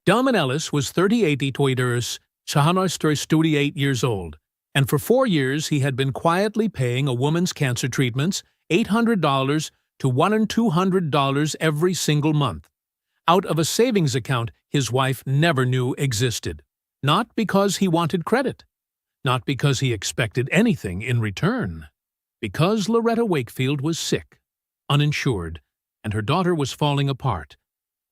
Damon Ellis was 38 years old, and for 4 years he had been quietly paying a woman's cancer treatments $800 to $1,200 every single month, out of a savings account his wife never knew existed. Not because he wanted credit, not because he expected anything in return, because Loretta Wakefield was sick, uninsured, and her daughter was falling apart.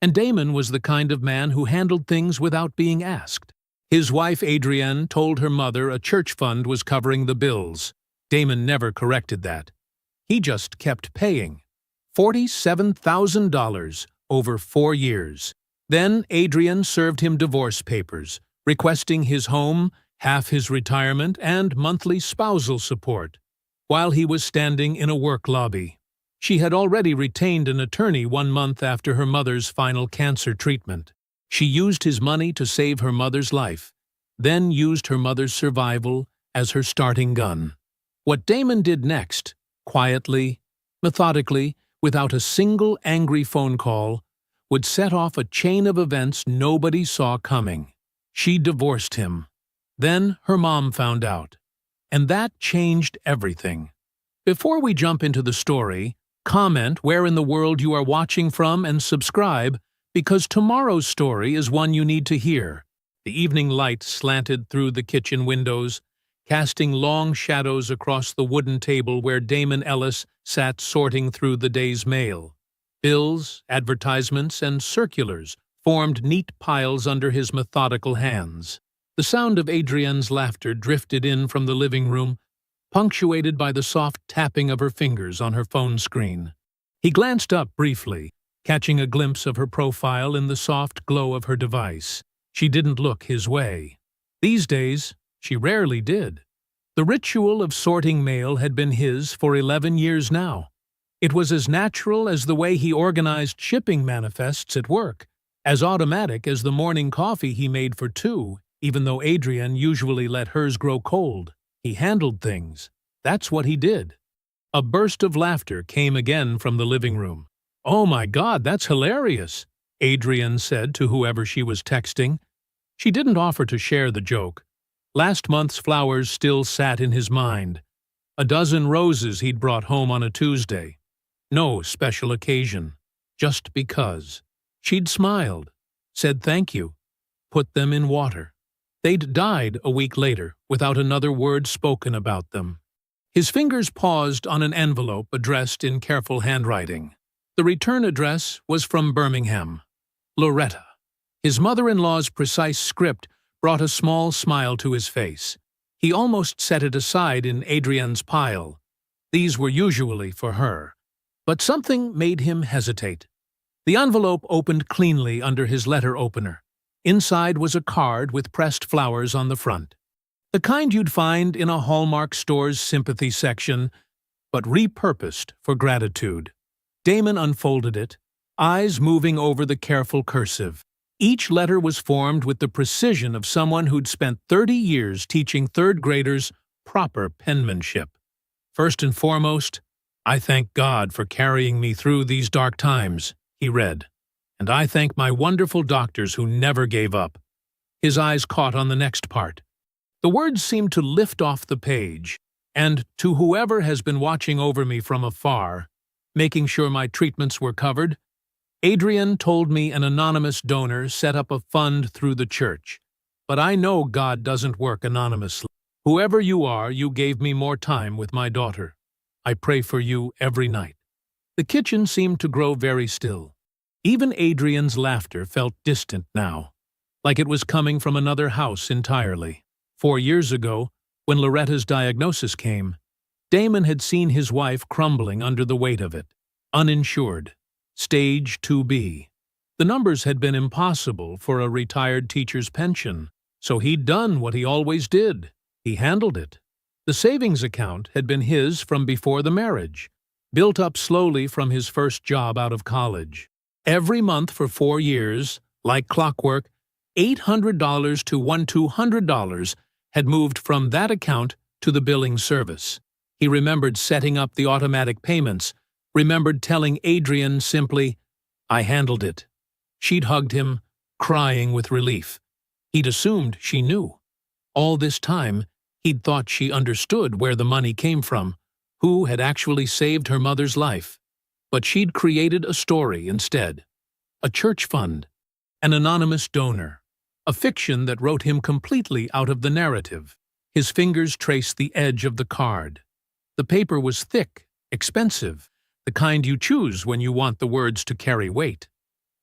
And Damon was the kind of man who handled things without being asked. His wife Adrienne told her mother a church fund was covering the bills. Damon never corrected that. He just kept paying. $47,000 over 4 years. Then Adrienne served him divorce papers, requesting his home, half his retirement, and monthly spousal support, while he was standing in a work lobby. She had already retained an attorney 1 month after her mother's final cancer treatment. She used his money to save her mother's life, then used her mother's survival as her starting gun. What Damon did next, quietly, methodically, without a single angry phone call, would set off a chain of events nobody saw coming. She divorced him. Then her mom found out. And that changed everything. Before we jump into the story, comment where in the world you are watching from and subscribe, because tomorrow's story is one you need to hear. The evening light slanted through the kitchen windows, casting long shadows across the wooden table where Damon Ellis sat sorting through the day's mail. Bills, advertisements, and circulars formed neat piles under his methodical hands. The sound of Adrienne's laughter drifted in from the living room, punctuated by the soft tapping of her fingers on her phone screen. He glanced up briefly, catching a glimpse of her profile in the soft glow of her device. She didn't look his way. These days, she rarely did. The ritual of sorting mail had been his for 11 years now. It was as natural as the way he organized shipping manifests at work, as automatic as the morning coffee he made for 2, even though Adrienne usually let hers grow cold. He handled things. That's what he did. A burst of laughter came again from the living room. "Oh my God, that's hilarious," Adrienne said to whoever she was texting. She didn't offer to share the joke. Last month's flowers still sat in his mind. A dozen roses he'd brought home on a Tuesday. No special occasion. Just because. She'd smiled, said thank you, put them in water. They'd died a week later, without another word spoken about them. His fingers paused on an envelope addressed in careful handwriting. The return address was from Birmingham. Loretta. His mother-in-law's precise script brought a small smile to his face. He almost set it aside in Adrienne's pile. These were usually for her. But something made him hesitate. The envelope opened cleanly under his letter opener. Inside was a card with pressed flowers on the front. The kind you'd find in a Hallmark store's sympathy section, but repurposed for gratitude. Damon unfolded it, eyes moving over the careful cursive. Each letter was formed with the precision of someone who'd spent 30 years teaching third graders proper penmanship. "First and foremost, I thank God for carrying me through these dark times," he read. "And I thank my wonderful doctors who never gave up." His eyes caught on the next part. The words seemed to lift off the page, and to whoever has been watching over me from afar, making sure my treatments were covered, Adrienne told me an anonymous donor set up a fund through the church. But I know God doesn't work anonymously. Whoever you are, you gave me more time with my daughter. I pray for you every night. The kitchen seemed to grow very still. Even Adrienne's laughter felt distant now, like it was coming from another house entirely. 4 years ago, when Loretta's diagnosis came, Damon had seen his wife crumbling under the weight of it, uninsured, stage 2B. The numbers had been impossible for a retired teacher's pension, so he'd done what he always did. He handled it. The savings account had been his from before the marriage, built up slowly from his first job out of college. Every month for 4 years, like clockwork, $800 to $1,200 had moved from that account to the billing service. He remembered setting up the automatic payments, remembered telling Adrienne simply, "I handled it." She'd hugged him, crying with relief. He'd assumed she knew. All this time, he'd thought she understood where the money came from, who had actually saved her mother's life. But she'd created a story instead. A church fund, an anonymous donor, a fiction that wrote him completely out of the narrative. His fingers traced the edge of the card. The paper was thick, expensive, the kind you choose when you want the words to carry weight.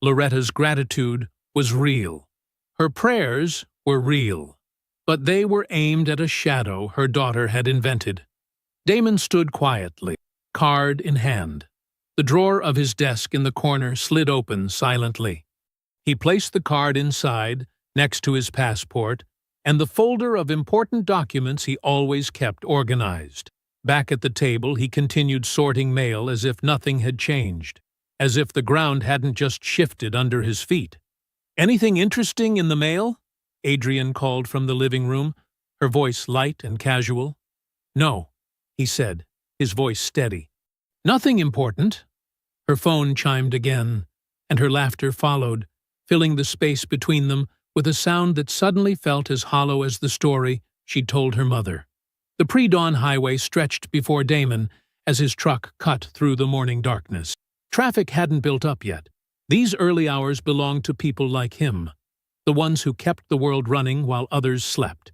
Loretta's gratitude was real. Her prayers were real. But they were aimed at a shadow her daughter had invented. Damon stood quietly, card in hand. The drawer of his desk in the corner slid open silently. He placed the card inside, next to his passport, and the folder of important documents he always kept organized. Back at the table, he continued sorting mail as if nothing had changed, as if the ground hadn't just shifted under his feet. "Anything interesting in the mail?" Adrian called from the living room, her voice light and casual. "No," he said, his voice steady. "Nothing important." Her phone chimed again, and her laughter followed, filling the space between them with a sound that suddenly felt as hollow as the story she'd told her mother. The pre-dawn highway stretched before Damon as his truck cut through the morning darkness. Traffic hadn't built up yet. These early hours belonged to people like him, the ones who kept the world running while others slept.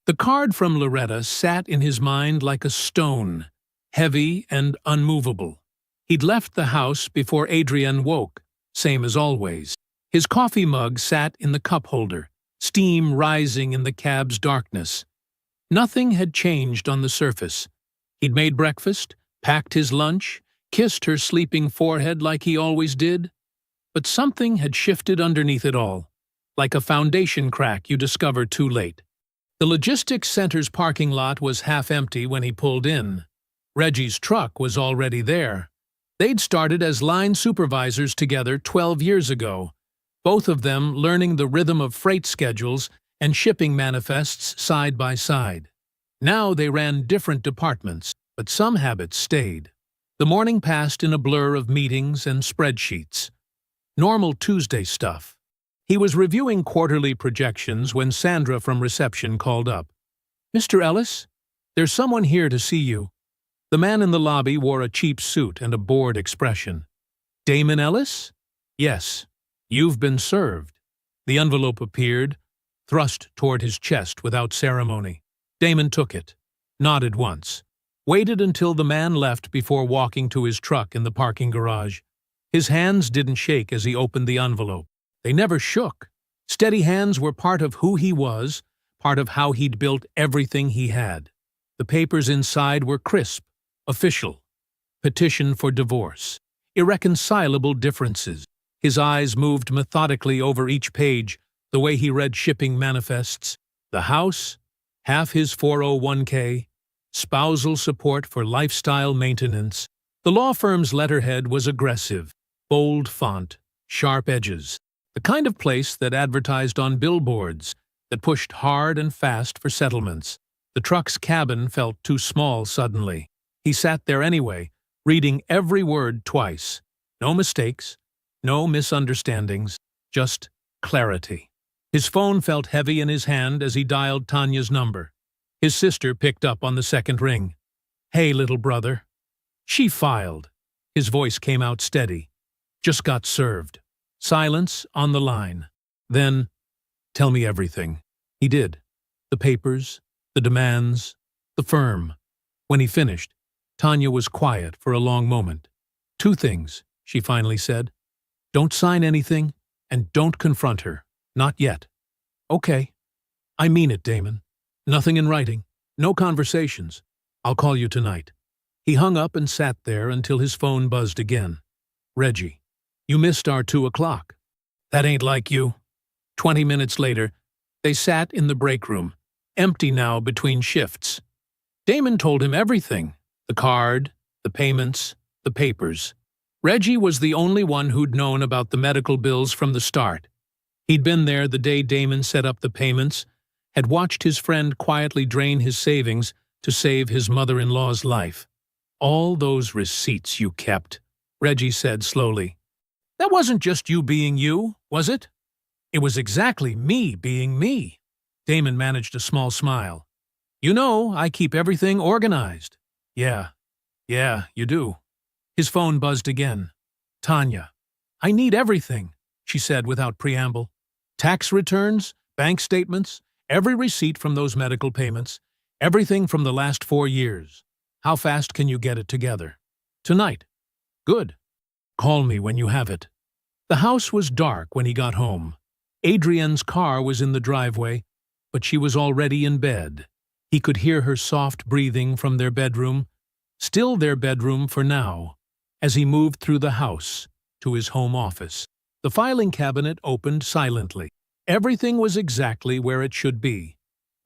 The card from Loretta sat in his mind like a stone, heavy and unmovable. He'd left the house before Adrian woke, same as always. His coffee mug sat in the cup holder, steam rising in the cab's darkness. Nothing had changed on the surface. He'd made breakfast, packed his lunch, kissed her sleeping forehead like he always did. But something had shifted underneath it all, like a foundation crack you discover too late. The logistics center's parking lot was half empty when he pulled in. Reggie's truck was already there. They'd started as line supervisors together 12 years ago, both of them learning the rhythm of freight schedules and shipping manifests side by side. Now they ran different departments, but some habits stayed. The morning passed in a blur of meetings and spreadsheets. Normal Tuesday stuff. He was reviewing quarterly projections when Sandra from reception called up. "Mr. Ellis, there's someone here to see you." The man in the lobby wore a cheap suit and a bored expression. "Damon Ellis?" "Yes. You've been served." The envelope appeared, thrust toward his chest without ceremony. Damon took it, nodded once, waited until the man left before walking to his truck in the parking garage. His hands didn't shake as he opened the envelope. They never shook. Steady hands were part of who he was, part of how he'd built everything he had. The papers inside were crisp, official. Petition for divorce. Irreconcilable differences. His eyes moved methodically over each page, the way he read shipping manifests. The house, half his 401k, spousal support for lifestyle maintenance. The law firm's letterhead was aggressive, bold font, sharp edges. The kind of place that advertised on billboards, that pushed hard and fast for settlements. The truck's cabin felt too small suddenly. He sat there anyway, reading every word twice. No mistakes, no misunderstandings, just clarity. His phone felt heavy in his hand as he dialed Tanya's number. His sister picked up on the second ring. "Hey, little brother." She filed. His voice came out steady. "Just got served." Silence on the line. Then, "Tell me everything." He did. The papers, the demands, the firm. When he finished, Tanya was quiet for a long moment. "Two things," she finally said. "Don't sign anything, and don't confront her. Not yet." "Okay. I mean it, Damon. Nothing in writing. No conversations. I'll call you tonight." He hung up and sat there until his phone buzzed again. "Reggie, you missed our 2 o'clock." "That ain't like you." 20 minutes later, they sat in the break room, empty now between shifts. Damon told him everything. The card, the payments, the papers. Reggie was the only one who'd known about the medical bills from the start. He'd been there the day Damon set up the payments, had watched his friend quietly drain his savings to save his mother-in-law's life. "All those receipts you kept," Reggie said slowly. "That wasn't just you being you, was it?" It was exactly me being me. Damon managed a small smile. You know, I keep everything organized. Yeah, you do. His phone buzzed again. Tanya. I need everything, she said without preamble. Tax returns, bank statements, every receipt from those medical payments, everything from the last 4 years. How fast can you get it together? Tonight. Good. Call me when you have it. The house was dark when he got home. Adrienne's car was in the driveway, but she was already in bed. He could hear her soft breathing from their bedroom, still their bedroom for now, as he moved through the house to his home office. The filing cabinet opened silently. Everything was exactly where it should be,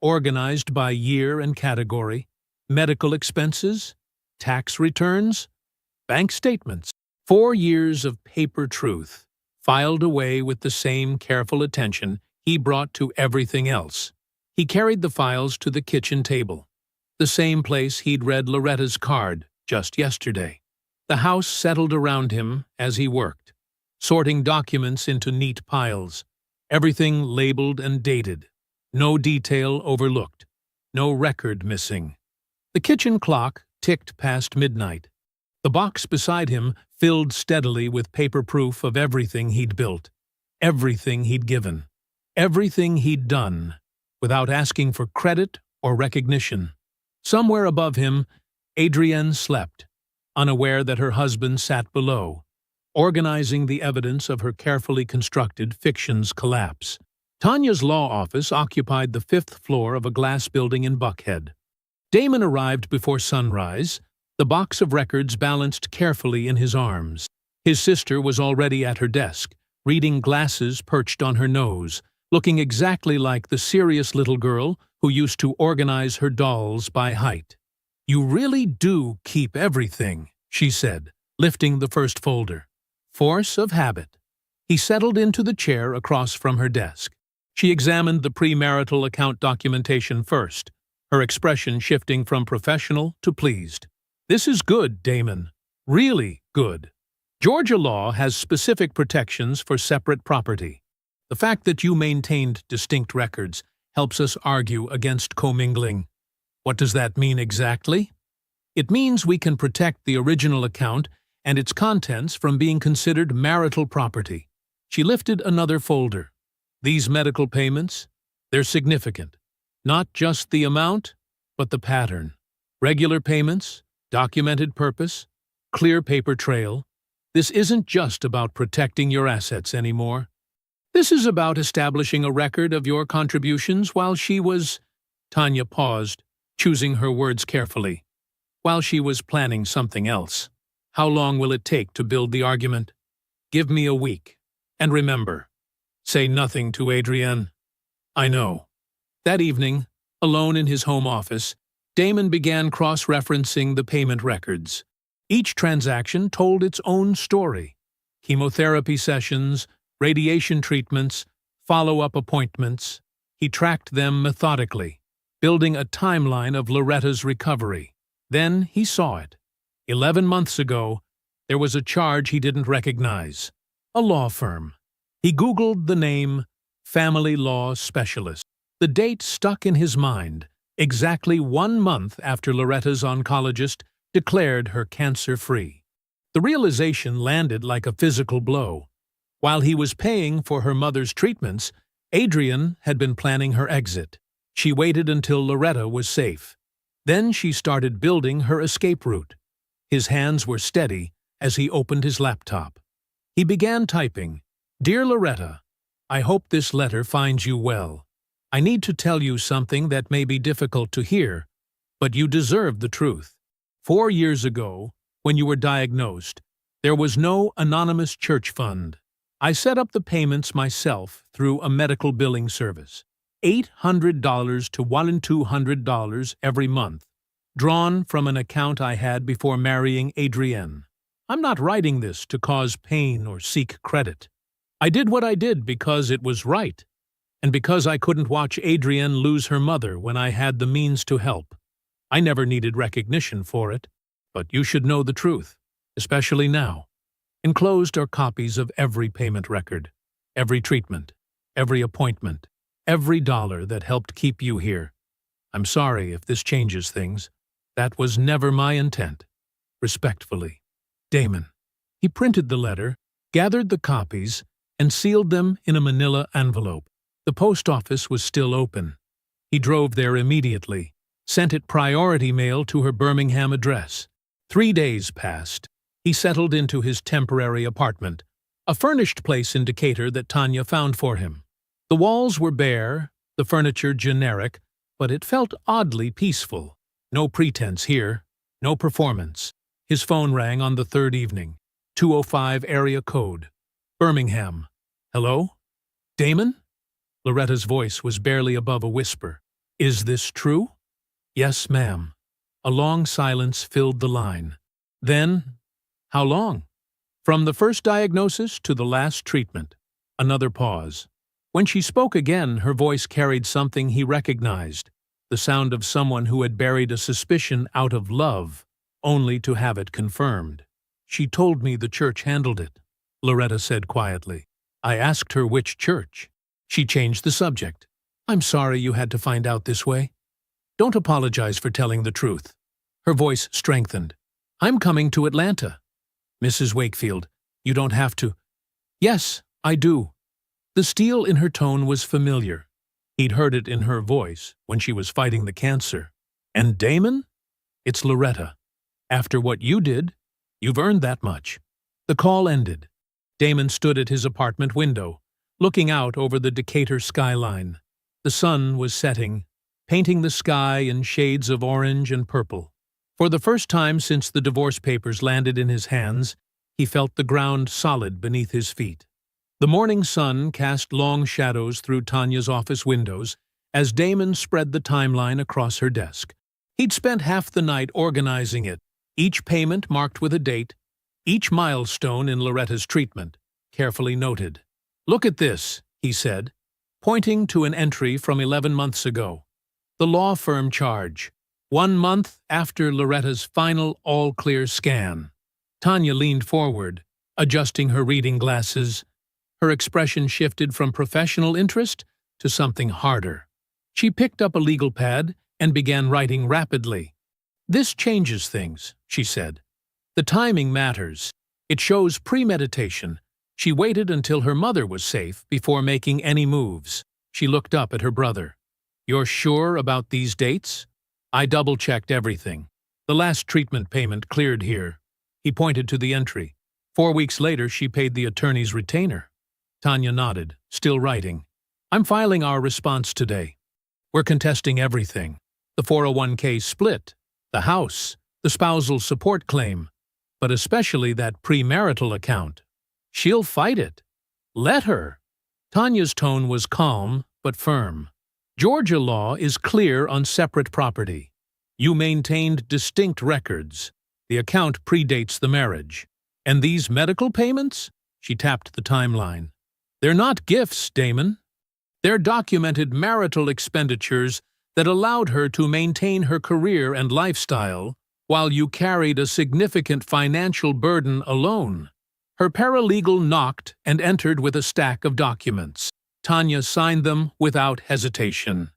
organized by year and category, medical expenses, tax returns, bank statements. 4 years of paper truth, filed away with the same careful attention he brought to everything else. He carried the files to the kitchen table, the same place he'd read Loretta's card just yesterday. The house settled around him as he worked, sorting documents into neat piles, everything labeled and dated, no detail overlooked, no record missing. The kitchen clock ticked past midnight. The box beside him filled steadily with paper proof of everything he'd built, everything he'd given, everything he'd done, without asking for credit or recognition. Somewhere above him, Adrienne slept, unaware that her husband sat below, organizing the evidence of her carefully constructed fiction's collapse. Tanya's law office occupied the 5th floor of a glass building in Buckhead. Damon arrived before sunrise, the box of records balanced carefully in his arms. His sister was already at her desk, reading glasses perched on her nose, looking exactly like the serious little girl who used to organize her dolls by height. You really do keep everything, she said, lifting the first folder. Force of habit. He settled into the chair across from her desk. She examined the premarital account documentation first, her expression shifting from professional to pleased. This is good, Damon. Really good. Georgia law has specific protections for separate property. The fact that you maintained distinct records helps us argue against commingling. What does that mean exactly? It means we can protect the original account and its contents from being considered marital property. She lifted another folder. These medical payments, they're significant. Not just the amount, but the pattern. Regular payments, documented purpose, clear paper trail. This isn't just about protecting your assets anymore. This is about establishing a record of your contributions while she was— Tanya paused, choosing her words carefully. While she was planning something else. How long will it take to build the argument? Give me a week. And remember, say nothing to Adrienne. I know. That evening, alone in his home office, Damon began cross-referencing the payment records. Each transaction told its own story. Chemotherapy sessions, radiation treatments, follow-up appointments. He tracked them methodically, building a timeline of Loretta's recovery. Then he saw it. 11 months ago, there was a charge he didn't recognize. A law firm. He Googled the name Family Law Specialist. The date stuck in his mind, exactly 1 month after Loretta's oncologist declared her cancer-free. The realization landed like a physical blow. While he was paying for her mother's treatments, Adrienne had been planning her exit. She waited until Loretta was safe. Then she started building her escape route. His hands were steady as he opened his laptop. He began typing, "Dear Loretta, I hope this letter finds you well. I need to tell you something that may be difficult to hear, but you deserve the truth. 4 years ago, when you were diagnosed, there was no anonymous church fund. I set up the payments myself through a medical billing service. $800 to $1,200 every month, drawn from an account I had before marrying Adrienne. I'm not writing this to cause pain or seek credit. I did what I did because it was right, and because I couldn't watch Adrienne lose her mother when I had the means to help. I never needed recognition for it, but you should know the truth, especially now. Enclosed are copies of every payment record, every treatment, every appointment, every dollar that helped keep you here. I'm sorry if this changes things. That was never my intent. Respectfully, Damon. He printed the letter, gathered the copies, and sealed them in a manila envelope. The post office was still open. He drove there immediately, sent it priority mail to her Birmingham address. 3 days passed. He settled into his temporary apartment, a furnished place in Decatur that Tanya found for him. The walls were bare, the furniture generic, but it felt oddly peaceful. No pretense here, no performance. His phone rang on the third evening. 205 area code. Birmingham. Hello? Damon? Loretta's voice was barely above a whisper. Is this true? Yes, ma'am. A long silence filled the line. Then, how long? From the first diagnosis to the last treatment. Another pause. When she spoke again, her voice carried something he recognized, the sound of someone who had buried a suspicion out of love, only to have it confirmed. She told me the church handled it, Loretta said quietly. I asked her which church. She changed the subject. I'm sorry you had to find out this way. Don't apologize for telling the truth. Her voice strengthened. I'm coming to Atlanta. Mrs. Wakefield, you don't have to. Yes, I do. The steel in her tone was familiar. He'd heard it in her voice when she was fighting the cancer. And Damon? It's Loretta. After what you did, you've earned that much. The call ended. Damon stood at his apartment window, looking out over the Decatur skyline. The sun was setting, painting the sky in shades of orange and purple. For the first time since the divorce papers landed in his hands, he felt the ground solid beneath his feet. The morning sun cast long shadows through Tanya's office windows as Damon spread the timeline across her desk. He'd spent half the night organizing it, each payment marked with a date, each milestone in Loretta's treatment, carefully noted. Look at this, he said, pointing to an entry from 11 months ago. The law firm charge, 1 month after Loretta's final all-clear scan. Tanya leaned forward, adjusting her reading glasses. Her expression shifted from professional interest to something harder. She picked up a legal pad and began writing rapidly. This changes things, she said. The timing matters. It shows premeditation. She waited until her mother was safe before making any moves. She looked up at her brother. You're sure about these dates? I double-checked everything. The last treatment payment cleared here. He pointed to the entry. 4 weeks later, she paid the attorney's retainer. Tanya nodded, still writing. I'm filing our response today. We're contesting everything. The 401k split, the house, the spousal support claim, but especially that premarital account. She'll fight it. Let her. Tanya's tone was calm but firm. Georgia law is clear on separate property. You maintained distinct records. The account predates the marriage. And these medical payments? She tapped the timeline. They're not gifts, Damon. They're documented marital expenditures that allowed her to maintain her career and lifestyle while you carried a significant financial burden alone. Her paralegal knocked and entered with a stack of documents. Tanya signed them without hesitation.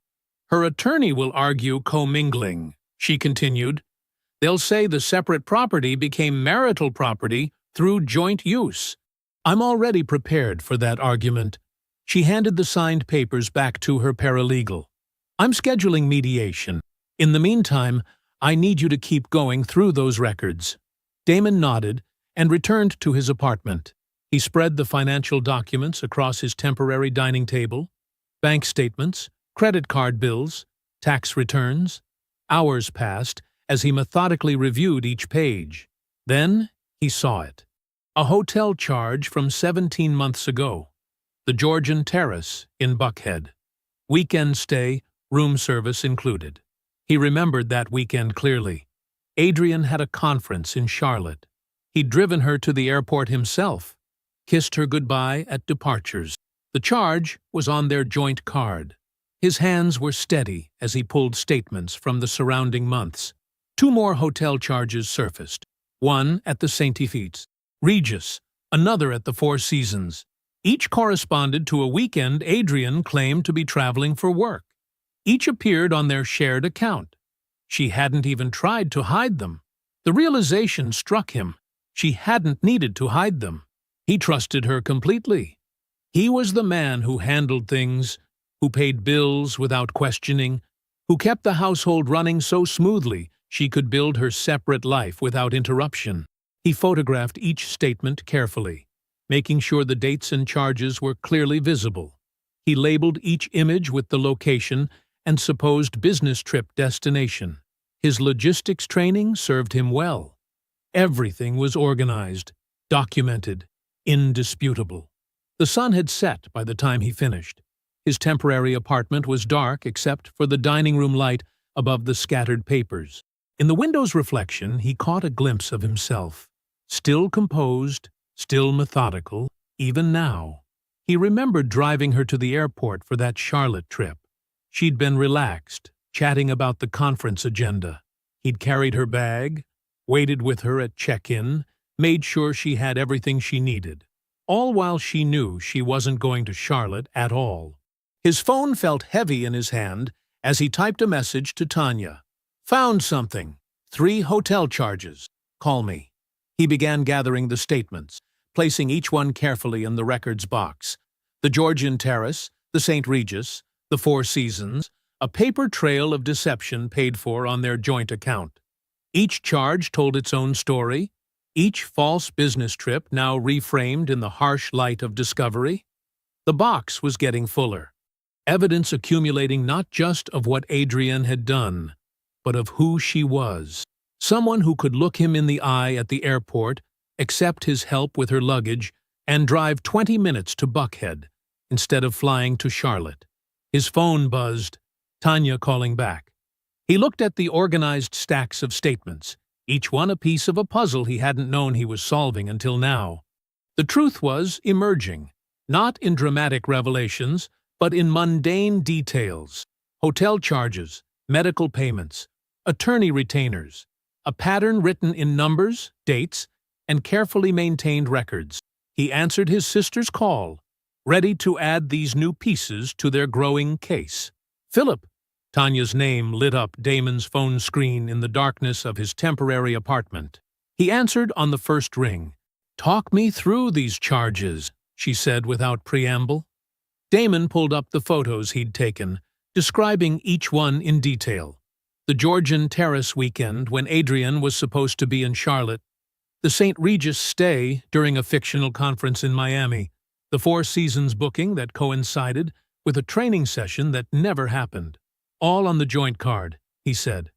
Her attorney will argue commingling, she continued. They'll say the separate property became marital property through joint use. I'm already prepared for that argument. She handed the signed papers back to her paralegal. I'm scheduling mediation. In the meantime, I need you to keep going through those records. Damon nodded and returned to his apartment. He spread the financial documents across his temporary dining table. Bank statements, credit card bills, tax returns. Hours passed as he methodically reviewed each page. Then he saw it. A hotel charge from 17 months ago. The Georgian Terrace in Buckhead. Weekend stay, room service included. He remembered that weekend clearly. Adrian had a conference in Charlotte. He'd driven her to the airport himself, kissed her goodbye at departures. The charge was on their joint card. His hands were steady as he pulled statements from the surrounding months. 2 more hotel charges surfaced. One at the St. Effe's, Regis, another at the Four Seasons. Each corresponded to a weekend Adrian claimed to be traveling for work. Each appeared on their shared account. She hadn't even tried to hide them. The realization struck him. She hadn't needed to hide them. He trusted her completely. He was the man who handled things, who paid bills without questioning, who kept the household running so smoothly she could build her separate life without interruption. He photographed each statement carefully, making sure the dates and charges were clearly visible. He labeled each image with the location and supposed business trip destination. His logistics training served him well. Everything was organized, documented, indisputable. The sun had set by the time he finished. His temporary apartment was dark except for the dining room light above the scattered papers. In the window's reflection, he caught a glimpse of himself. Still composed, still methodical, even now. He remembered driving her to the airport for that Charlotte trip. She'd been relaxed, chatting about the conference agenda. He'd carried her bag, waited with her at check-in, made sure she had everything she needed, all while she knew she wasn't going to Charlotte at all. His phone felt heavy in his hand as he typed a message to Tanya. "Found something. 3 hotel charges. Call me." He began gathering the statements, placing each one carefully in the records box. The Georgian Terrace, the St. Regis, the Four Seasons, a paper trail of deception paid for on their joint account. Each charge told its own story, each false business trip now reframed in the harsh light of discovery. The box was getting fuller, evidence accumulating not just of what Adrian had done, but of who she was. Someone who could look him in the eye at the airport, accept his help with her luggage, and drive 20 minutes to Buckhead instead of flying to Charlotte. His phone buzzed, Tanya calling back. He looked at the organized stacks of statements, each one a piece of a puzzle he hadn't known he was solving until now. The truth was emerging, not in dramatic revelations, but in mundane details. Hotel charges, medical payments, attorney retainers, a pattern written in numbers, dates, and carefully maintained records. He answered his sister's call, ready to add these new pieces to their growing case. "Philip." Tanya's name lit up Damon's phone screen in the darkness of his temporary apartment. He answered on the first ring. "Talk me through these charges," she said without preamble. Damon pulled up the photos he'd taken, describing each one in detail. The Georgian Terrace weekend when Adrian was supposed to be in Charlotte, the St. Regis stay during a fictional conference in Miami, the Four Seasons booking that coincided with a training session that never happened. All on the joint card, he said.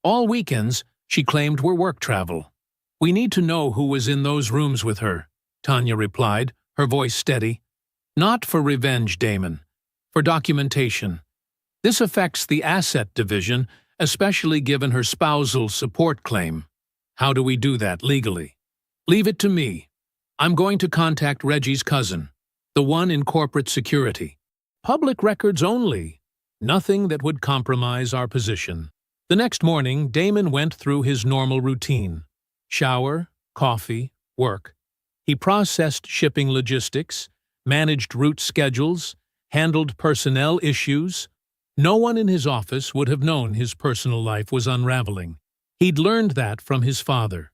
All weekends, she claimed, were work travel. "We need to know who was in those rooms with her," Tanya replied, her voice steady. "Not for revenge, Damon. For documentation. This affects the asset division, especially given her spousal support claim. How do we do that legally?" "Leave it to me. I'm going to contact Reggie's cousin, the one in corporate security. Public records only. Nothing that would compromise our position." The next morning, Damon went through his normal routine. Shower, coffee, work. He processed shipping logistics, managed route schedules, handled personnel issues. No one in his office would have known his personal life was unraveling. He'd learned that from his father.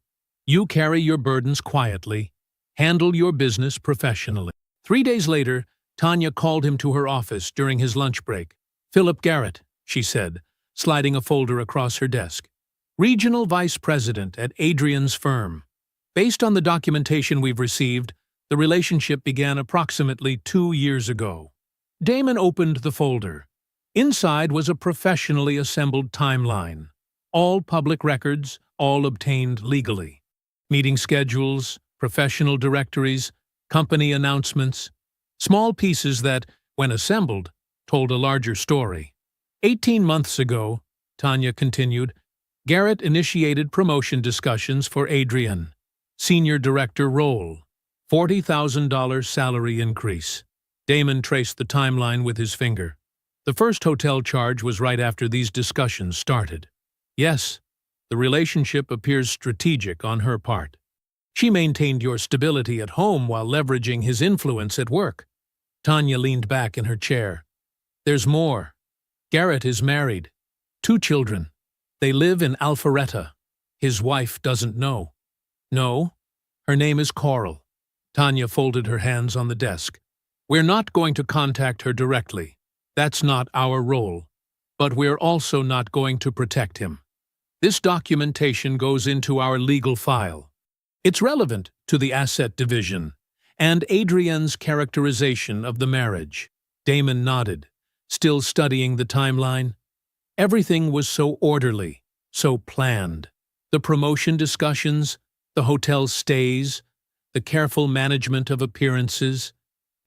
You carry your burdens quietly. Handle your business professionally. 3 days later, Tanya called him to her office during his lunch break. "Philip Garrett," she said, sliding a folder across her desk. "Regional Vice President at Adrian's firm. Based on the documentation we've received, the relationship began approximately 2 years ago." Damon opened the folder. Inside was a professionally assembled timeline. All public records, all obtained legally. Meeting schedules, professional directories, company announcements. Small pieces that, when assembled, told a larger story. 18 months ago, Tanya continued, Garrett initiated promotion discussions for Adrian. Senior director role. $40,000 salary increase. Damon traced the timeline with his finger. The first hotel charge was right after these discussions started. Yes, the relationship appears strategic on her part. She maintained your stability at home while leveraging his influence at work. Tanya leaned back in her chair. There's more. Garrett is married. 2 children. They live in Alpharetta. His wife doesn't know. No, her name is Coral. Tanya folded her hands on the desk. We're not going to contact her directly. That's not our role. But we're also not going to protect him. This documentation goes into our legal file. It's relevant to the asset division and Adrienne's characterization of the marriage. Damon nodded, still studying the timeline. Everything was so orderly, so planned. The promotion discussions, the hotel stays, the careful management of appearances.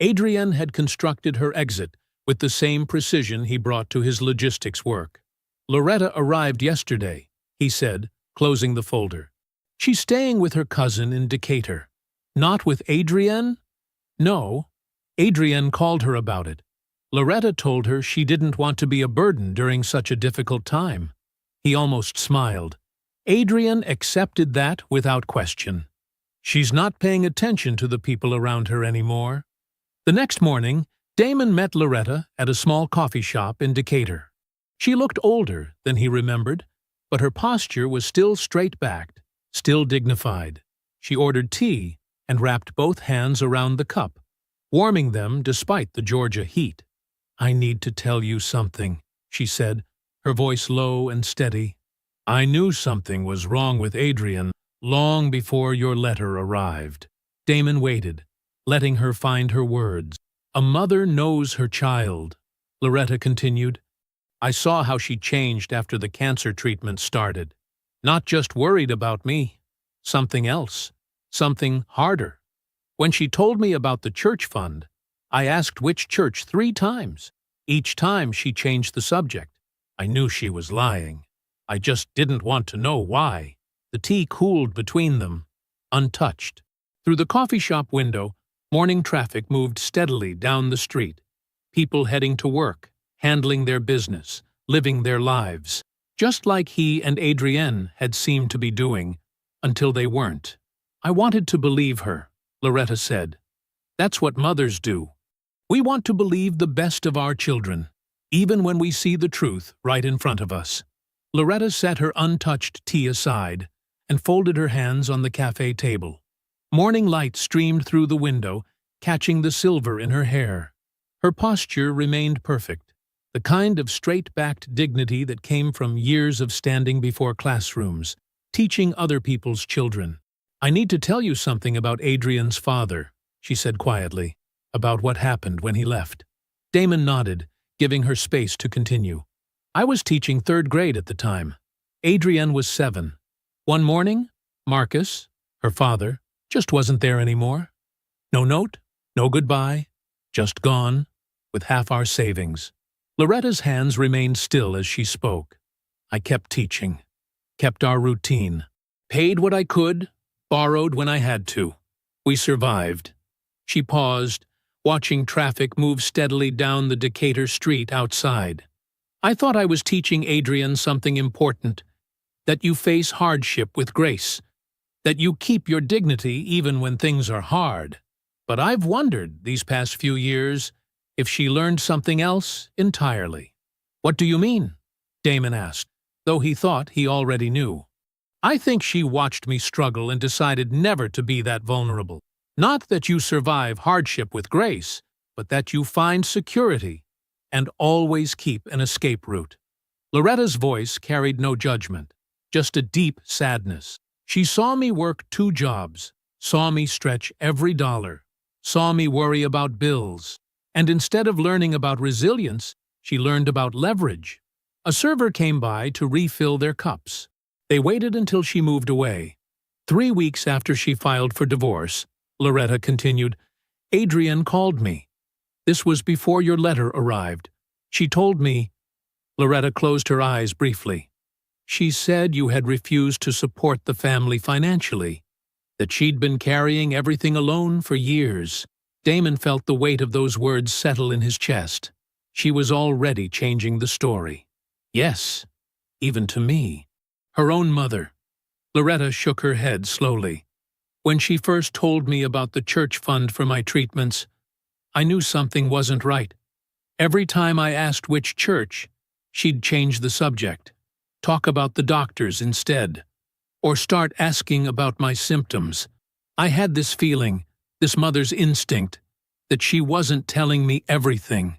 Adrienne had constructed her exit with the same precision he brought to his logistics work. Loretta arrived yesterday, he said, closing the folder. She's staying with her cousin in Decatur. Not with Adrienne? No. Adrienne called her about it. Loretta told her she didn't want to be a burden during such a difficult time. He almost smiled. Adrienne accepted that without question. She's not paying attention to the people around her anymore. The next morning, Damon met Loretta at a small coffee shop in Decatur. She looked older than he remembered, but her posture was still straight-backed, still dignified. She ordered tea and wrapped both hands around the cup, warming them despite the Georgia heat. I need to tell you something, she said, her voice low and steady. I knew something was wrong with Adrienne long before your letter arrived. Damon waited, letting her find her words. A mother knows her child, Loretta continued. I saw how she changed after the cancer treatment started. Not just worried about me. Something else. Something harder. When she told me about the church fund, I asked which church 3 times. Each time she changed the subject. I knew she was lying. I just didn't want to know why. The tea cooled between them, untouched. Through the coffee shop window, morning traffic moved steadily down the street. People heading to work, handling their business, living their lives, just like he and Adrienne had seemed to be doing, until they weren't. I wanted to believe her, Loretta said. That's what mothers do. We want to believe the best of our children, even when we see the truth right in front of us. Loretta set her untouched tea aside and folded her hands on the cafe table. Morning light streamed through the window, catching the silver in her hair. Her posture remained perfect, the kind of straight-backed dignity that came from years of standing before classrooms, teaching other people's children. I need to tell you something about Adrienne's father, she said quietly, about what happened when he left. Damon nodded, giving her space to continue. I was teaching 3rd grade at the time. Adrienne was 7. One morning, Marcus, her father, just wasn't there anymore. No note, no goodbye, just gone, with half our savings. Loretta's hands remained still as she spoke. I kept teaching, kept our routine, paid what I could, borrowed when I had to. We survived. She paused, watching traffic move steadily down the Decatur street outside. I thought I was teaching Adrienne something important, that you face hardship with grace, that you keep your dignity even when things are hard. But I've wondered these past few years if she learned something else entirely. What do you mean? Damon asked, though he thought he already knew. I think she watched me struggle and decided never to be that vulnerable. Not that you survive hardship with grace, but that you find security and always keep an escape route. Loretta's voice carried no judgment, just a deep sadness. She saw me work 2 jobs, saw me stretch every dollar, saw me worry about bills, and instead of learning about resilience, she learned about leverage. A server came by to refill their cups. They waited until she moved away. 3 weeks after she filed for divorce, Loretta continued, Adrienne called me. This was before your letter arrived. She told me. Loretta closed her eyes briefly. She said you had refused to support the family financially, that she'd been carrying everything alone for years. Damon felt the weight of those words settle in his chest. She was already changing the story. Yes, even to me. Her own mother. Loretta shook her head slowly. When she first told me about the church fund for my treatments, I knew something wasn't right. Every time I asked which church, she'd change the subject, talk about the doctors instead, or start asking about my symptoms. I had this feeling, this mother's instinct, that she wasn't telling me everything,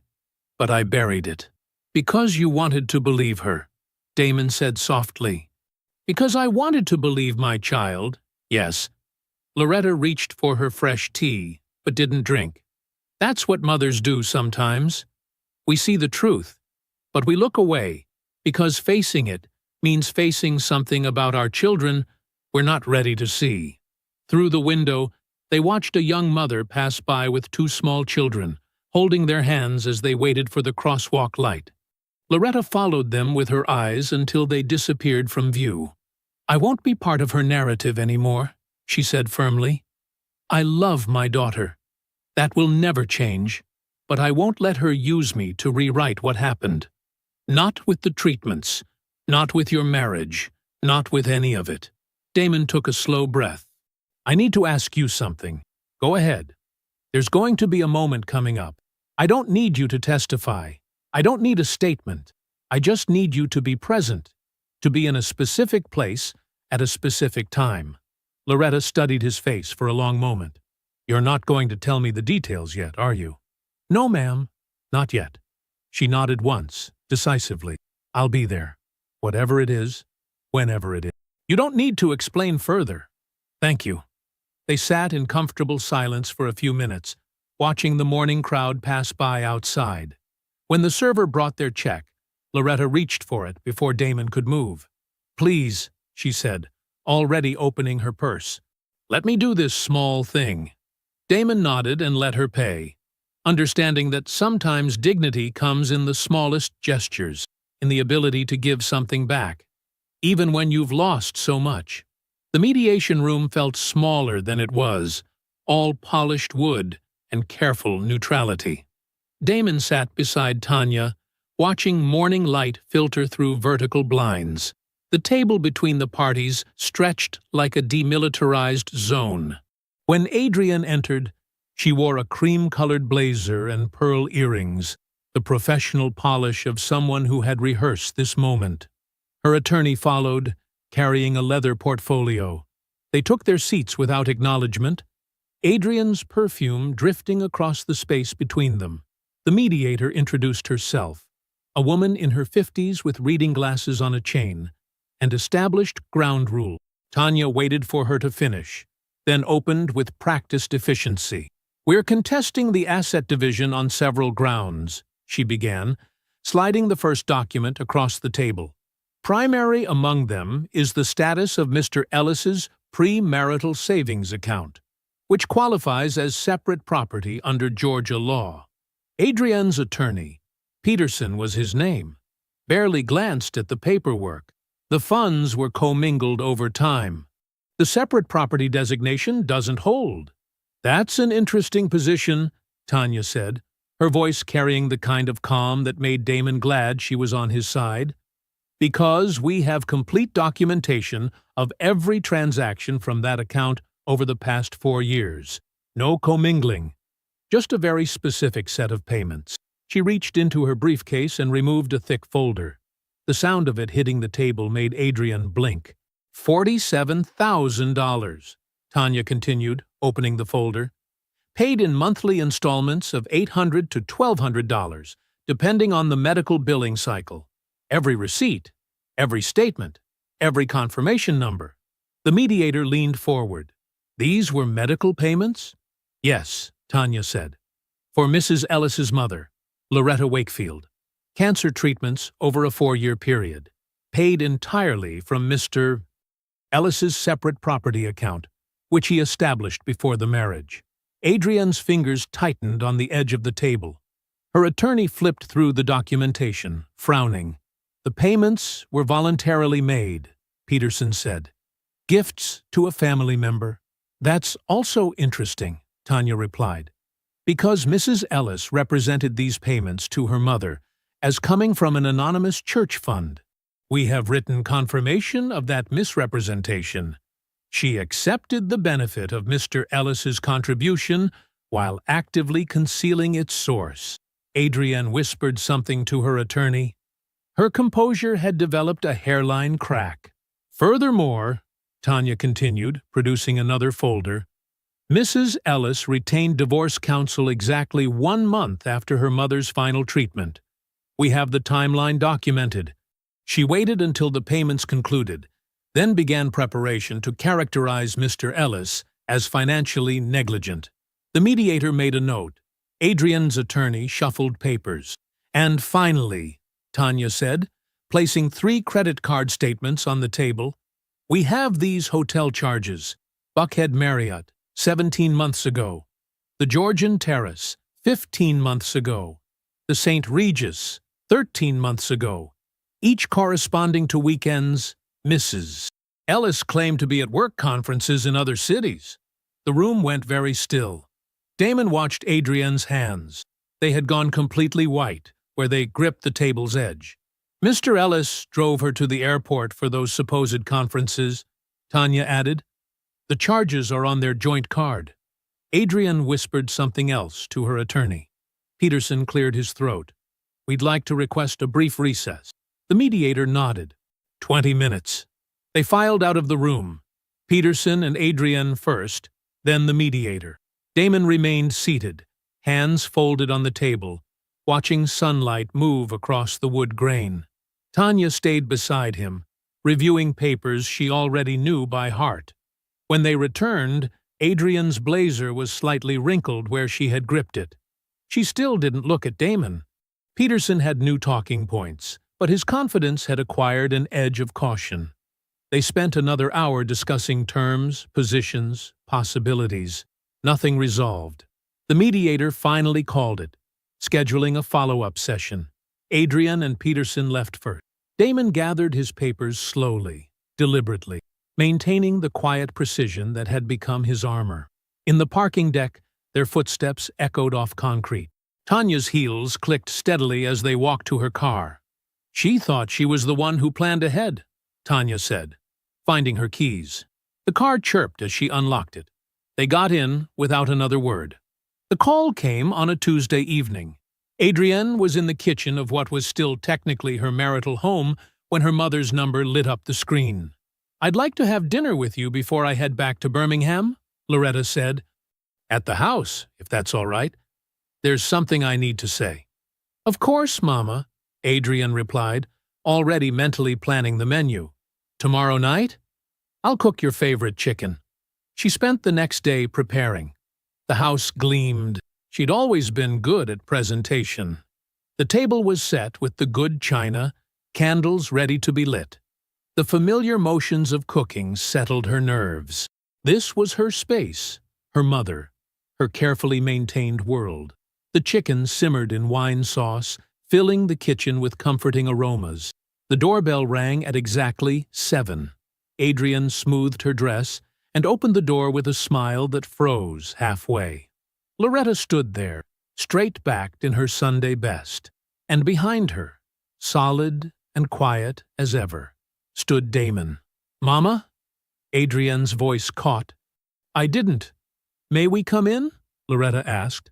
but I buried it. Because you wanted to believe her, Damon said softly. Because I wanted to believe my child, yes. Loretta reached for her fresh tea, but didn't drink. That's what mothers do sometimes. We see the truth, but we look away, because facing it means facing something about our children we're not ready to see. Through the window, they watched a young mother pass by with two small children, holding their hands as they waited for the crosswalk light. Loretta followed them with her eyes until they disappeared from view. I won't be part of her narrative anymore, she said firmly. I love my daughter. That will never change, but I won't let her use me to rewrite what happened. Not with the treatments, not with your marriage, not with any of it. Damon took a slow breath. I need to ask you something. Go ahead. There's going to be a moment coming up. I don't need you to testify. I don't need a statement. I just need you to be present, to be in a specific place at a specific time. Loretta studied his face for a long moment. You're not going to tell me the details yet, are you? No, ma'am. Not yet. She nodded once, decisively. I'll be there. Whatever it is, whenever it is. You don't need to explain further. Thank you. They sat in comfortable silence for a few minutes, watching the morning crowd pass by outside. When the server brought their check, Loretta reached for it before Damon could move. Please, she said, already opening her purse. Let me do this small thing. Damon nodded and let her pay, understanding that sometimes dignity comes in the smallest gestures, in the ability to give something back, even when you've lost so much. The mediation room felt smaller than it was, all polished wood and careful neutrality. Damon sat beside Tanya, watching morning light filter through vertical blinds. The table between the parties stretched like a demilitarized zone. When Adrian entered, she wore a cream-colored blazer and pearl earrings, the professional polish of someone who had rehearsed this moment. Her attorney followed, carrying a leather portfolio. They took their seats without acknowledgement, Adrian's perfume drifting across the space between them. The mediator introduced herself, a woman in her 50s with reading glasses on a chain, and established ground rule. Tanya waited for her to finish, then opened with practiced efficiency. We're contesting the asset division on several grounds, she began, sliding the first document across the table. Primary among them is the status of Mr. Ellis's premarital savings account, which qualifies as separate property under Georgia law. Adrian's attorney, Peterson was his name, barely glanced at the paperwork. The funds were commingled over time. The separate property designation doesn't hold. That's an interesting position, Tanya said, her voice carrying the kind of calm that made Damon glad she was on his side. Because we have complete documentation of every transaction from that account over the past 4 years. No commingling, just a very specific set of payments. She reached into her briefcase and removed a thick folder. The sound of it hitting the table made Adrian blink. $47,000, Tanya continued, opening the folder. Paid in monthly installments of $800 to $1,200, depending on the medical billing cycle. Every receipt, every statement, every confirmation number. The mediator leaned forward. These were medical payments? Yes, Tanya said. For Mrs. Ellis's mother, Loretta Wakefield. Cancer treatments over a 4-year period. Paid entirely from Mr. Ellis's separate property account, which he established before the marriage. Adrian's fingers tightened on the edge of the table. Her attorney flipped through the documentation, frowning. The payments were voluntarily made, Peterson said. Gifts to a family member. That's also interesting, Tanya replied, because Mrs. Ellis represented these payments to her mother as coming from an anonymous church fund. We have written confirmation of that misrepresentation. She accepted the benefit of Mr. Ellis's contribution while actively concealing its source. Adrienne whispered something to her attorney. Her composure had developed a hairline crack. Furthermore, Tanya continued, producing another folder, Mrs. Ellis retained divorce counsel exactly 1 month after her mother's final treatment. We have the timeline documented. She waited until the payments concluded, then began preparation to characterize Mr. Ellis as financially negligent. The mediator made a note. Adrienne's attorney shuffled papers. And finally, Tanya said, placing 3 credit card statements on the table, we have these hotel charges. Buckhead Marriott, 17 months ago. The Georgian Terrace, 15 months ago. The St. Regis, 13 months ago. Each corresponding to weekends, Mrs. Ellis claimed to be at work conferences in other cities. The room went very still. Damon watched Adrienne's hands. They had gone completely white, where they gripped the table's edge. Mr. Ellis drove her to the airport for those supposed conferences, Tanya added. The charges are on their joint card. Adrienne whispered something else to her attorney. Peterson cleared his throat. We'd like to request a brief recess. The mediator nodded. 20 minutes. They filed out of the room. Peterson and Adrienne first, then the mediator. Damon remained seated, hands folded on the table, watching sunlight move across the wood grain. Tanya stayed beside him, reviewing papers she already knew by heart. When they returned, Adrienne's blazer was slightly wrinkled where she had gripped it. She still didn't look at Damon. Peterson had new talking points, but his confidence had acquired an edge of caution. They spent another hour discussing terms, positions, possibilities. Nothing resolved. The mediator finally called it, scheduling a follow-up session. Adrienne and Peterson left first. Damon gathered his papers slowly, deliberately, maintaining the quiet precision that had become his armor. In the parking deck, their footsteps echoed off concrete. Tanya's heels clicked steadily as they walked to her car. She thought she was the one who planned ahead, Tanya said, finding her keys. The car chirped as she unlocked it. They got in without another word. The call came on a Tuesday evening. Adrienne was in the kitchen of what was still technically her marital home when her mother's number lit up the screen. I'd like to have dinner with you before I head back to Birmingham, Loretta said. At the house, if that's all right. There's something I need to say. Of course, Mama, Adrienne replied, already mentally planning the menu. Tomorrow night? I'll cook your favorite chicken. She spent the next day preparing. The house gleamed. She'd always been good at presentation. The table was set with the good china, candles ready to be lit. The familiar motions of cooking settled her nerves. This was her space, her mother, her carefully maintained world. The chicken simmered in wine sauce, filling the kitchen with comforting aromas. The doorbell rang at exactly 7. Adrienne smoothed her dress and opened the door with a smile that froze halfway. Loretta stood there, straight-backed in her Sunday best, and behind her, solid and quiet as ever, stood Damon. Mama? Adrienne's voice caught. I didn't. May we come in? Loretta asked.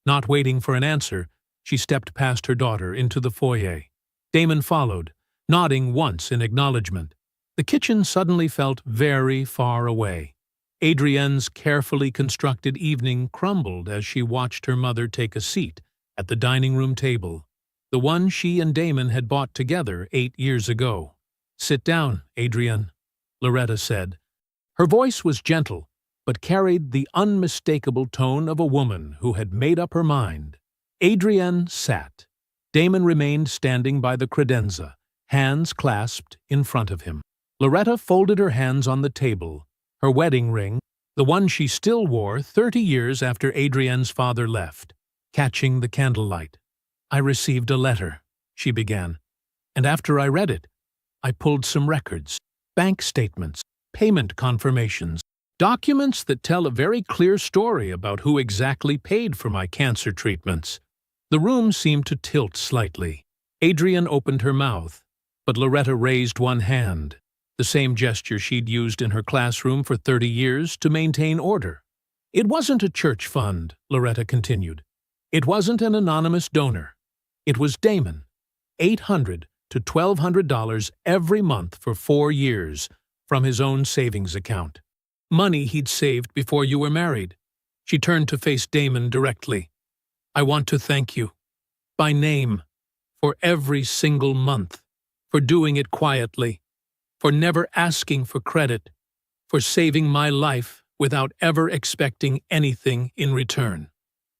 Not waiting for an answer, she stepped past her daughter into the foyer. Damon followed, nodding once in acknowledgement. The kitchen suddenly felt very far away. Adrienne's carefully constructed evening crumbled as she watched her mother take a seat at the dining room table, the one she and Damon had bought together 8 years ago. Sit down, Adrienne, Loretta said. Her voice was gentle, but carried the unmistakable tone of a woman who had made up her mind. Adrienne sat. Damon remained standing by the credenza, hands clasped in front of him. Loretta folded her hands on the table, her wedding ring, the one she still wore 30 years after Adrienne's father left, catching the candlelight. I received a letter, she began, and after I read it, I pulled some records, bank statements, payment confirmations, documents that tell a very clear story about who exactly paid for my cancer treatments. The room seemed to tilt slightly. Adrienne opened her mouth, but Loretta raised one hand. the same gesture she'd used in her classroom for 30 years to maintain order. It wasn't a church fund, Loretta continued. It wasn't an anonymous donor. It was Damon. $800 to $1,200 every month for 4 years from his own savings account. Money he'd saved before you were married. She turned to face Damon directly. I want to thank you, by name, for every single month, for doing it quietly, for never asking for credit, for saving my life without ever expecting anything in return.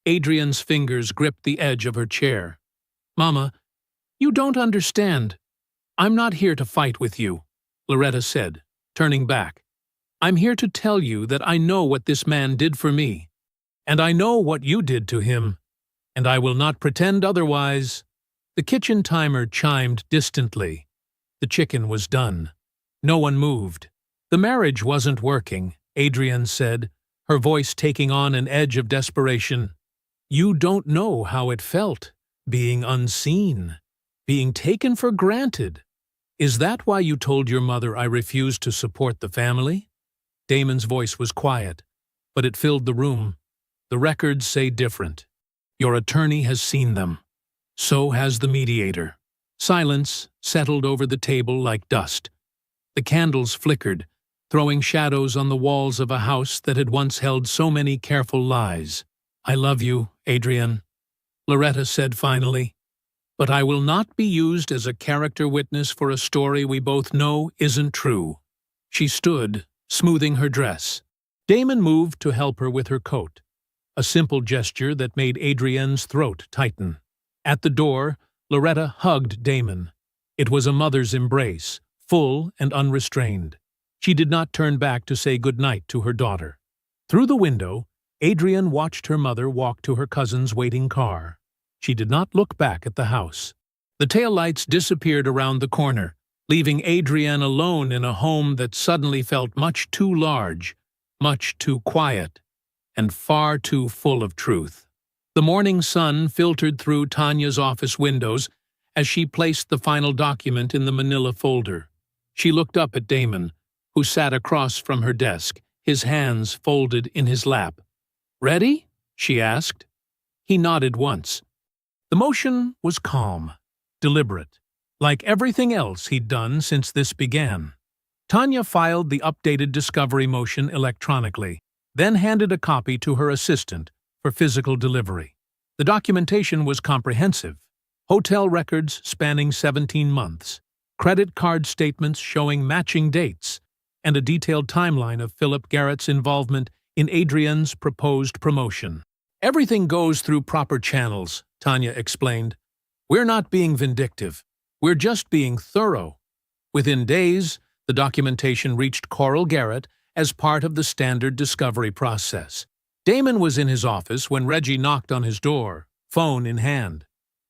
Adrian's fingers gripped the edge of her chair. Mama, you don't understand. I'm not here to fight with you, Loretta said, turning back. I'm here to tell you that I know what this man did for me, and I know what you did to him, and I will not pretend otherwise. The kitchen timer chimed distantly. The chicken was done. No one moved. The marriage wasn't working, Adrian said, her voice taking on an edge of desperation. You don't know how it felt, being unseen, being taken for granted. Is that why you told your mother I refused to support the family? Damon's voice was quiet, but it filled the room. The records say different. Your attorney has seen them. So has the mediator. Silence settled over the table like dust. The candles flickered, throwing shadows on the walls of a house that had once held so many careful lies. I love you, Adrian, Loretta said finally, but I will not be used as a character witness for a story we both know isn't true. She stood, smoothing her dress. Damon moved to help her with her coat, a simple gesture that made Adrian's throat tighten. At the door, Loretta hugged Damon. It was a mother's embrace, full and unrestrained. She did not turn back to say goodnight to her daughter. Through the window, Adrian watched her mother walk to her cousin's waiting car. She did not look back at the house. The taillights disappeared around the corner, leaving Adrian alone in a home that suddenly felt much too large, much too quiet, and far too full of truth. The morning sun filtered through Tanya's office windows as she placed the final document in the manila folder. She looked up at Damon, who sat across from her desk, his hands folded in his lap. Ready? She asked. He nodded once. The motion was calm, deliberate, like everything else he'd done since this began. Tanya filed the updated discovery motion electronically, then handed a copy to her assistant for physical delivery. The documentation was comprehensive. Hotel records spanning 17 months, credit card statements showing matching dates, and a detailed timeline of Philip Garrett's involvement in Adrian's proposed promotion. Everything goes through proper channels, Tanya explained. We're not being vindictive. We're just being thorough. Within days, the documentation reached Coral Garrett as part of the standard discovery process. Damon was in his office when Reggie knocked on his door, phone in hand.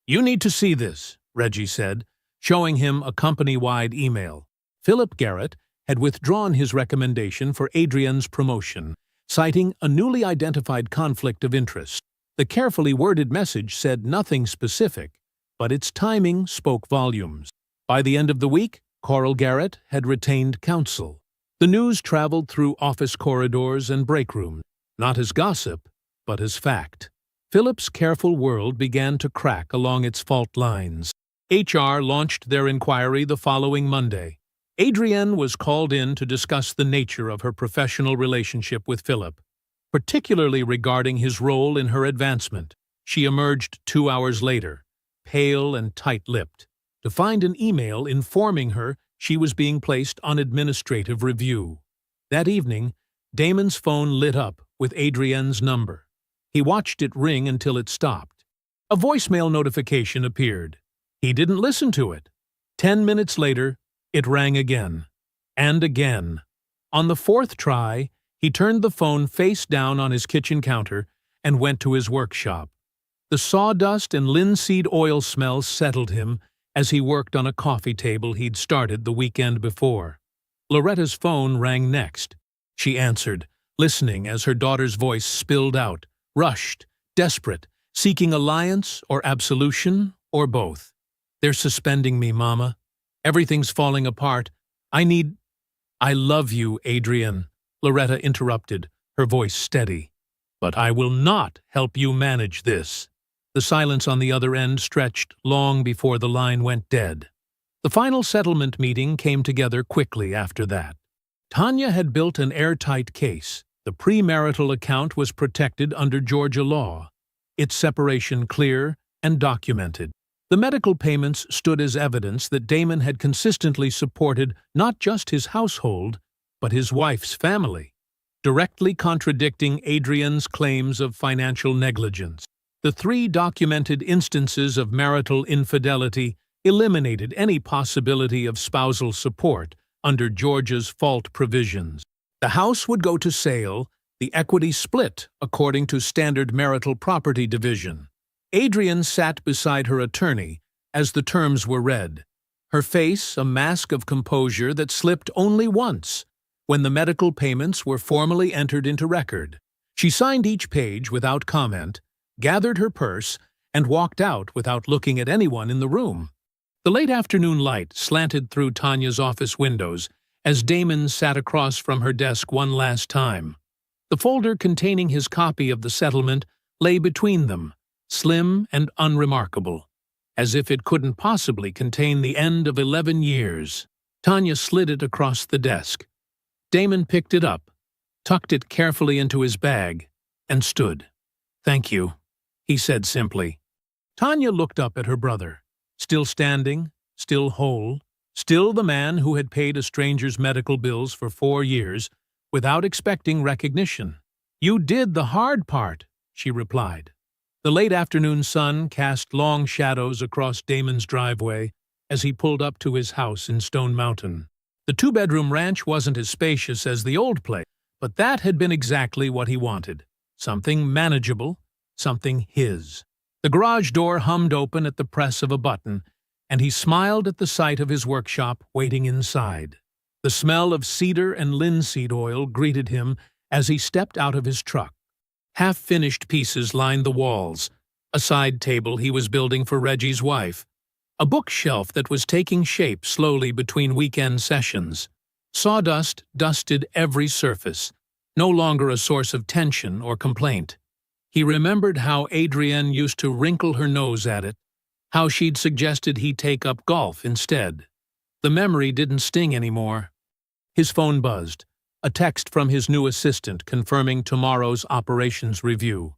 You need to see this, Reggie said, showing him a company-wide email. Philip Garrett had withdrawn his recommendation for Adrian's promotion, citing a newly identified conflict of interest. The carefully worded message said nothing specific, but its timing spoke volumes. By the end of the week, Coral Garrett had retained counsel. The news traveled through office corridors and break rooms, not as gossip, but as fact. Philip's careful world began to crack along its fault lines. HR launched their inquiry the following Monday. Adrienne was called in to discuss the nature of her professional relationship with Philip, particularly regarding his role in her advancement. She emerged 2 hours later, pale and tight-lipped, to find an email informing her she was being placed on administrative review. That evening, Damon's phone lit up with Adrienne's number. He watched it ring until it stopped. A voicemail notification appeared. He didn't listen to it. 10 minutes later, it rang again, and again. On the fourth try, he turned the phone face down on his kitchen counter and went to his workshop. The sawdust and linseed oil smell settled him as he worked on a coffee table he'd started the weekend before. Loretta's phone rang next. She answered, listening as her daughter's voice spilled out, rushed, desperate, seeking alliance or absolution or both. They're suspending me, Mama. Everything's falling apart. I need... "I love you, Adrian," Loretta interrupted, her voice steady. "But I will not help you manage this." The silence on the other end stretched long before the line went dead. The final settlement meeting came together quickly after that. Tanya had built an airtight case. The premarital account was protected under Georgia law, its separation clear and documented. The medical payments stood as evidence that Damon had consistently supported not just his household, but his wife's family, directly contradicting Adrian's claims of financial negligence. The 3 documented instances of marital infidelity eliminated any possibility of spousal support under Georgia's fault provisions. The house would go to sale, the equity split according to standard marital property division. Adrian sat beside her attorney as the terms were read, her face a mask of composure that slipped only once, when the medical payments were formally entered into record. She signed each page without comment, gathered her purse, and walked out without looking at anyone in the room. The late afternoon light slanted through Tanya's office windows as Damon sat across from her desk one last time. The folder containing his copy of the settlement lay between them, slim and unremarkable, as if it couldn't possibly contain the end of 11 years. Tanya slid it across the desk. Damon picked it up, tucked it carefully into his bag, and stood. "Thank you," he said simply. Tanya looked up at her brother, still standing, still whole, still the man who had paid a stranger's medical bills for 4 years without expecting recognition. "You did the hard part," she replied. The late afternoon sun cast long shadows across Damon's driveway as he pulled up to his house in Stone Mountain. The 2-bedroom ranch wasn't as spacious as the old place, but that had been exactly what he wanted. Something manageable, something his. The garage door hummed open at the press of a button, and he smiled at the sight of his workshop waiting inside. The smell of cedar and linseed oil greeted him as he stepped out of his truck. Half-finished pieces lined the walls, a side table he was building for Reggie's wife, a bookshelf that was taking shape slowly between weekend sessions. Sawdust dusted every surface, no longer a source of tension or complaint. He remembered how Adrienne used to wrinkle her nose at it, how she'd suggested he take up golf instead. The memory didn't sting anymore. His phone buzzed, a text from his new assistant confirming tomorrow's operations review.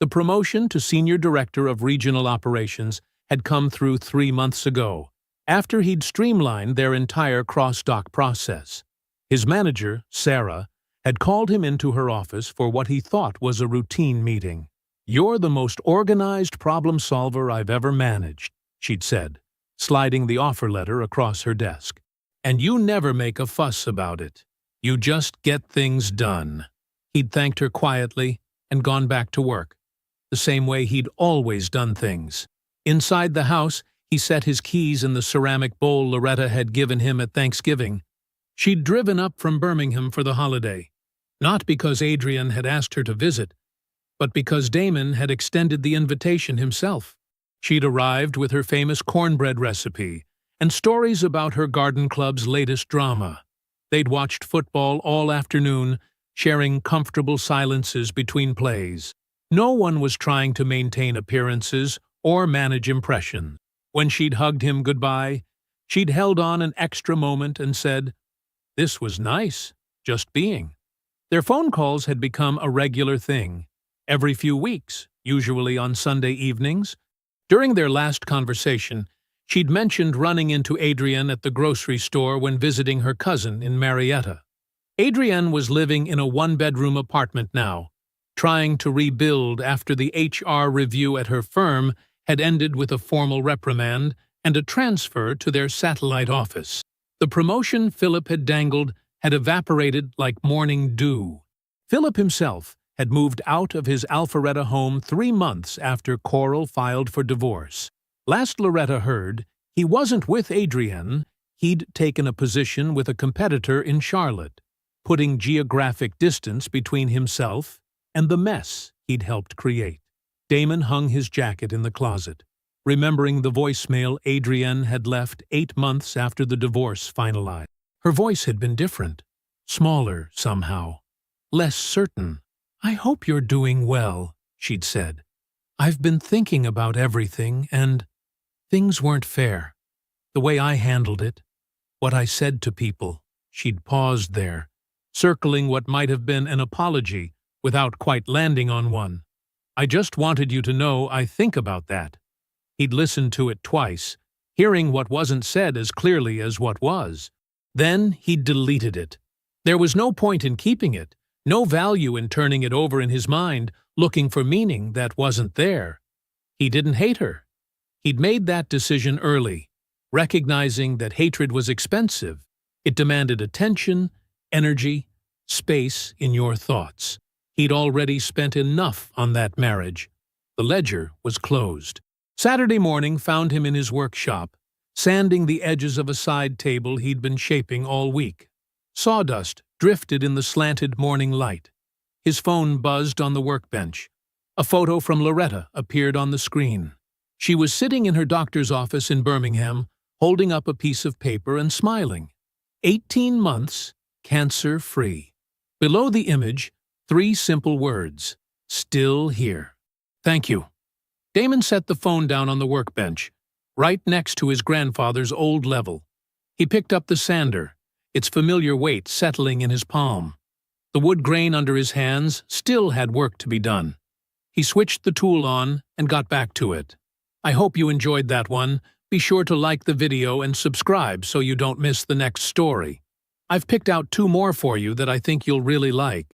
The promotion to Senior Director of Regional Operations had come through 3 months ago, after he'd streamlined their entire cross-dock process. His manager, Sarah, had called him into her office for what he thought was a routine meeting. "You're the most organized problem solver I've ever managed," she'd said, sliding the offer letter across her desk. "And you never make a fuss about it. You just get things done." He'd thanked her quietly and gone back to work, the same way he'd always done things. Inside the house, he set his keys in the ceramic bowl Loretta had given him at Thanksgiving. She'd driven up from Birmingham for the holiday, not because Adrian had asked her to visit, but because Damon had extended the invitation himself. She'd arrived with her famous cornbread recipe and stories about her garden club's latest drama. They'd watched football all afternoon, sharing comfortable silences between plays. No one was trying to maintain appearances or manage impressions. When she'd hugged him goodbye, she'd held on an extra moment and said, "This was nice, just being." Their phone calls had become a regular thing, every few weeks, usually on Sunday evenings. During their last conversation, she'd mentioned running into Adrienne at the grocery store when visiting her cousin in Marietta. Adrienne was living in a 1-bedroom apartment now, trying to rebuild after the HR review at her firm had ended with a formal reprimand and a transfer to their satellite office. The promotion Philip had dangled had evaporated like morning dew. Philip himself had moved out of his Alpharetta home 3 months after Coral filed for divorce. Last Loretta heard, he wasn't with Adrienne, he'd taken a position with a competitor in Charlotte, putting geographic distance between himself and the mess he'd helped create. Damon hung his jacket in the closet, remembering the voicemail Adrienne had left 8 months after the divorce finalized. Her voice had been different, smaller somehow, less certain. "I hope you're doing well," she'd said. "I've been thinking about everything, and things weren't fair. The way I handled it, what I said to people." She'd paused there, circling what might have been an apology without quite landing on one. "I just wanted you to know I think about that." He'd listened to it twice, hearing what wasn't said as clearly as what was. Then he'd deleted it. There was no point in keeping it, no value in turning it over in his mind, looking for meaning that wasn't there. He didn't hate her. He'd made that decision early, recognizing that hatred was expensive. It demanded attention, energy, space in your thoughts. He'd already spent enough on that marriage. The ledger was closed. Saturday morning found him in his workshop, sanding the edges of a side table he'd been shaping all week. Sawdust drifted in the slanted morning light. His phone buzzed on the workbench. A photo from Loretta appeared on the screen. She was sitting in her doctor's office in Birmingham, holding up a piece of paper and smiling. 18 months, cancer-free. Below the image, 3 simple words: "Still here." "Thank you." Damon set the phone down on the workbench, right next to his grandfather's old level. He picked up the sander, its familiar weight settling in his palm. The wood grain under his hands still had work to be done. He switched the tool on and got back to it. I hope you enjoyed that one. Be sure to like the video and subscribe so you don't miss the next story. I've picked out 2 more for you that I think you'll really like.